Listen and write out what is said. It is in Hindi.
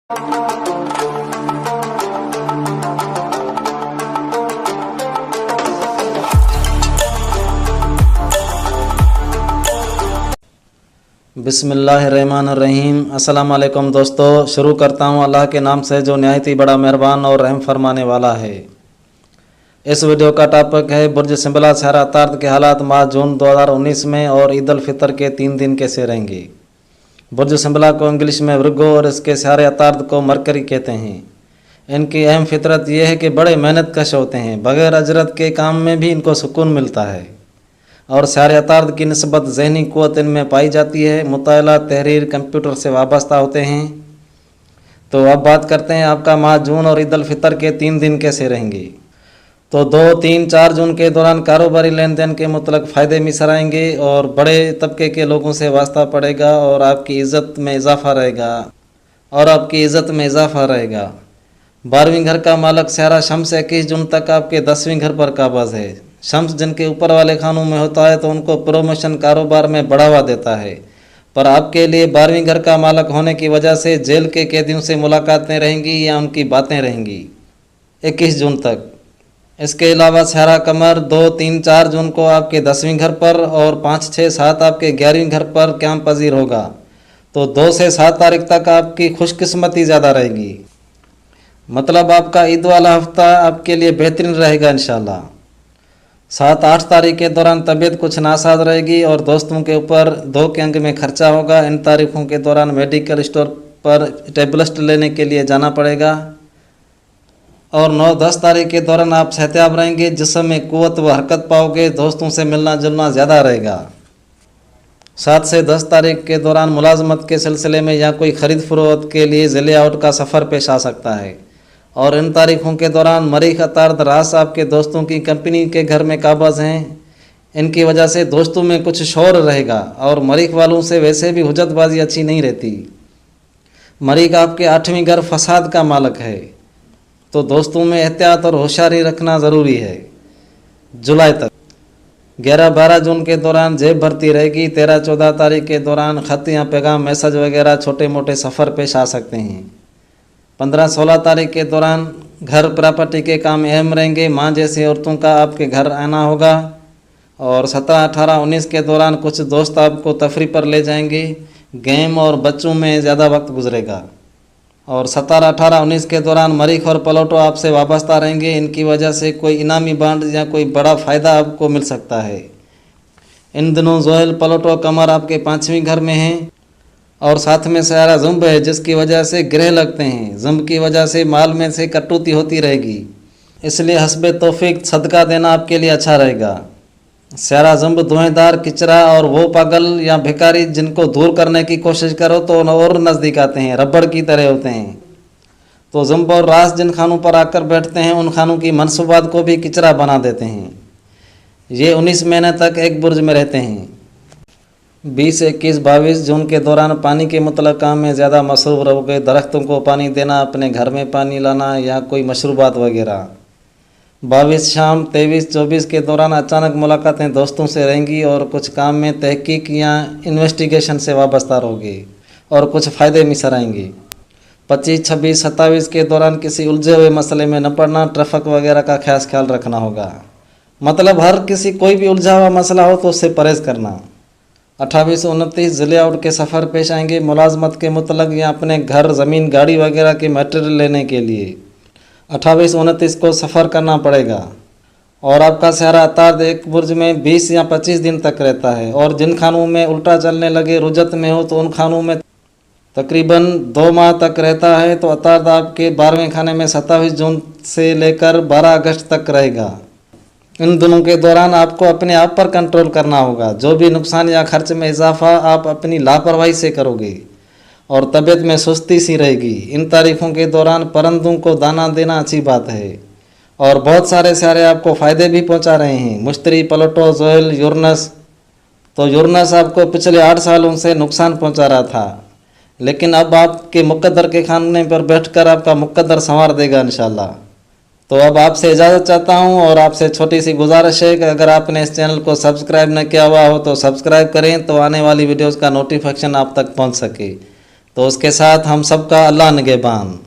बिस्मिल्लाहिर्रहमानिर्रहीम। अस्सलाम वालेकुम दोस्तों, शुरू करता हूँ अल्लाह के नाम से जो नहायत ही बड़ा मेहरबान और रहम फरमाने वाला है। इस वीडियो का टॉपिक है बुर्ज सिंबला शहर अतार्द के हालात माह जून 2019 में और ईद उल फितर के 3 दिन कैसे रहेंगे। बुर्ज सिंबला को इंग्लिश में विर्गो और इसके शहर अतार्द को मरकरी कहते हैं। इनकी अहम फितरत यह है कि बड़े मेहनत कश होते हैं, बग़ैर अजरत के काम में भी इनको सुकून मिलता है और शहर अतार्द की निस्बत ज़हनी क़ुव्वत इनमें पाई जाती है। मुताला, तहरीर, कंप्यूटर से वाबस्ता होते हैं। तो अब बात करते हैं आपका माह जून और ईद उल फितर के 3 दिन कैसे रहेंगे। तो 2, 3, 4 जून के दौरान कारोबारी लेन देन के मुतलक फ़ायदे मिसर आएंगे और बड़े तबके के लोगों से वास्ता पड़ेगा और आपकी इज़्ज़त में इजाफ़ा रहेगा 12वीं घर का मालक सहरा शम्स 21 जून तक आपके 10वीं घर पर काबज़ है। शम्स जिनके ऊपर वाले खानों में होता है तो उनको प्रोमोशन कारोबार में बढ़ावा देता है, पर आपके लिए 12वीं घर का मालक होने की वजह से जेल के कैदियों से मुलाकातें रहेंगी या उनकी बातें रहेंगी 21 जून तक। इसके अलावा सहरा कमर 2, 3, 4 जून को आपके 10वीं घर पर और 5, 6, 7 आपके 11वीं घर पर क़याम पजीर होगा। तो 2 से 7 तारीख तक आपकी खुशकिस्मती ज़्यादा रहेगी, मतलब आपका ईद वाला हफ्ता आपके लिए बेहतरीन रहेगा इंशाल्लाह। 7, 8 तारीख के दौरान तबीयत कुछ नासाज रहेगी और दोस्तों के ऊपर 2 के अंक में खर्चा होगा। इन तारीखों के दौरान मेडिकल स्टोर पर टेबलेट लेने के लिए जाना पड़ेगा। और 9, 10 तारीख के दौरान आप सेहतियाब रहेंगे, जिस्म में क़ुव्वत व हरकत पाओगे, दोस्तों से मिलना जुलना ज़्यादा रहेगा। 7 से 10 तारीख के दौरान मुलाजमत के सिलसिले में या कोई ख़रीद फरोख्त के लिए ज़िले आउट का सफ़र पेश आ सकता है। और इन तारीखों के दौरान मरीख अतार्द रास आपके दोस्तों की कंपनी के घर में काबज़ हैं। इनकी वजह से दोस्तों में कुछ शोर रहेगा और मरीख वालों से वैसे भी हुज्जतबाजी अच्छी नहीं रहती। मरीख आपके 8वीं घर फसाद का मालक है, तो दोस्तों में एहतियात और होशियारी रखना ज़रूरी है। जुलाई तक 11, 12 जून के दौरान जेब भरती रहेगी। 13, 14 तारीख के दौरान ख़त या पैगाम, मैसेज वगैरह छोटे मोटे सफ़र पेश आ सकते हैं। 15, 16 तारीख के दौरान घर प्रॉपर्टी के काम अहम रहेंगे। माँ जैसी औरतों का आपके घर आना होगा। और 17, 18, 19 के दौरान कुछ दोस्त आपको तफरी पर ले जाएंगे। गेम और बच्चों में ज़्यादा वक्त गुजरेगा। और 17, 18, 19 के दौरान मरीख और पलटो आपसे वाबस्ता रहेंगे। इनकी वजह से कोई इनामी बांड या कोई बड़ा फ़ायदा आपको मिल सकता है। इन दिनों जोहल, पलटो, कमर आपके 5वीं घर में हैं और साथ में सारा ज़ुम्ब है, जिसकी वजह से ग्रह लगते हैं। ज़ुम्ब की वजह से माल में से कटौती होती रहेगी, इसलिए हस्बे तौफीक सदका देना आपके लिए अच्छा रहेगा। सारा ज़ुम्ब धुएंदार, किचरा और वो पागल या भिखारी जिनको दूर करने की कोशिश करो तो और नज़दीक आते हैं, रबड़ की तरह होते हैं। तो ज़ुम्ब और रास जिन खानों पर आकर बैठते हैं उन खानों की मनसूबात को भी किचरा बना देते हैं। ये 19 महीने तक एक बुर्ज में रहते हैं। 20, 21, 22 जून के दौरान पानी के मुतल्लक़ काम में ज़्यादा मसरूफ़ रहोगे। दरख्तों को पानी देना, अपने घर में पानी लाना या कोई मशरूबात वगैरह। 22 शाम 23, 24 के दौरान अचानक मुलाकातें दोस्तों से रहेंगी और कुछ काम में तहकीक या इन्वेस्टिगेशन से वाबस्ता रहोगे और कुछ फ़ायदे मिसर आएंगे। 25, 26, 27 के दौरान किसी उलझे हुए मसले में न पड़ना, ट्रैफिक वगैरह का खास ख्याल रखना होगा। मतलब कोई भी उलझा हुआ मसला हो तो उससे परहेज़ करना। 28, 29 ज़िले आउट के सफ़र पेश आएंगे, मुलाजमत के मुतल्लक़ या अपने घर, ज़मीन, गाड़ी वगैरह के मटेरियल लेने के लिए 28, 29 को सफ़र करना पड़ेगा। और आपका सहरा अतार्द एक बुर्ज में 20 या 25 दिन तक रहता है। और जिन खानों में उल्टा चलने लगे, रुजत में हो, तो उन खानों में तकरीबन 2 माह तक रहता है। तो अतार्द आपके 12वें खाने में 27 जून से लेकर 12 अगस्त तक रहेगा। इन दिनों के दौरान आपको अपने आप पर कंट्रोल करना होगा। जो भी नुकसान या खर्च में इजाफा आप अपनी लापरवाही से करोगे और तबीयत में सुस्ती सी रहेगी। इन तारीखों के दौरान परंदों को दाना देना अच्छी बात है और बहुत सारे आपको फ़ायदे भी पहुंचा रहे हैं। मुश्तरी, पलटो, जोहल, यूरनस। तो यूरनस आपको पिछले 8 सालों से नुकसान पहुंचा रहा था, लेकिन अब आपके मुक़द्दर के खाने पर बैठकर आपका मुक़द्दर संवार देगा इंशाल्लाह। तो अब आपसे इजाज़त चाहता हूं और आपसे छोटी सी गुजारिश है कि अगर आपने इस चैनल को सब्सक्राइब न किया हुआ हो तो सब्सक्राइब करें, तो आने वाली वीडियोज़ का नोटिफिकेशन आप तक पहुँच सके। तो उसके साथ हम सबका अल्लाह निगहबान।